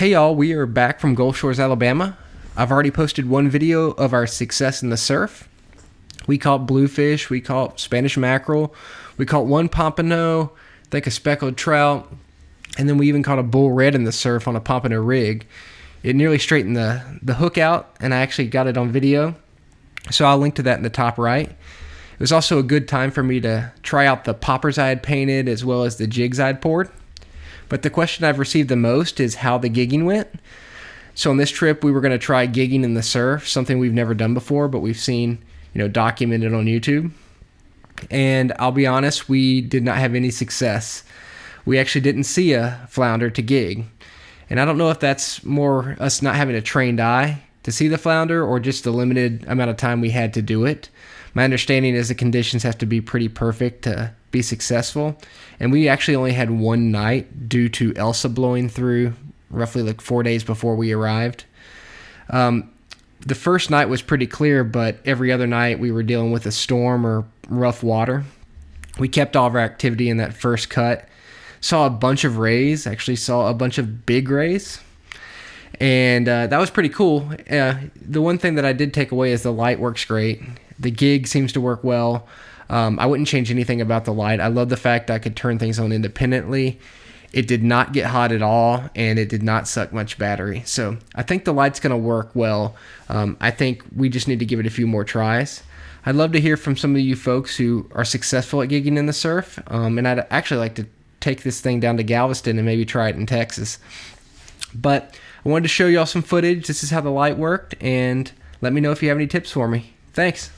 Hey y'all, we are back from Gulf Shores, Alabama. I've already posted one video of our success in the surf. We caught bluefish, we caught Spanish mackerel, we caught one pompano, I think a speckled trout, and then we even caught a bull red in the surf on a pompano rig. It nearly straightened the hook out, and I actually got it on video, so I'll link to that in the top right. It was also a good time for me to try out the poppers I had painted as well as the jigs I had poured. But the question I've received the most is how the gigging went. So on this trip, we were going to try gigging in the surf, something we've never done before, but we've seen, documented on YouTube. And I'll be honest, we did not have any success. We actually didn't see a flounder to gig. And I don't know if that's more us not having a trained eye to see the flounder or just the limited amount of time we had to do it. My understanding is the conditions have to be pretty perfect to be successful. And we actually only had one night due to Elsa blowing through roughly like 4 days before we arrived. The first night was pretty clear, but every other night we were dealing with a storm or rough water. We kept all of our activity in that first cut. Saw a bunch of rays, actually saw a bunch of big rays. And that was pretty cool. The one thing that I did take away is the light works great. The gig seems to work well. I wouldn't change anything about the light. I love the fact I could turn things on independently. It did not get hot at all, and it did not suck much battery. So I think the light's going to work well. I think we just need to give it a few more tries. I'd love to hear from some of you folks who are successful at gigging in the surf, and I'd actually like to take this thing down to Galveston and maybe try it in Texas. But I wanted to show y'all some footage. This is how the light worked, and let me know if you have any tips for me. Thanks.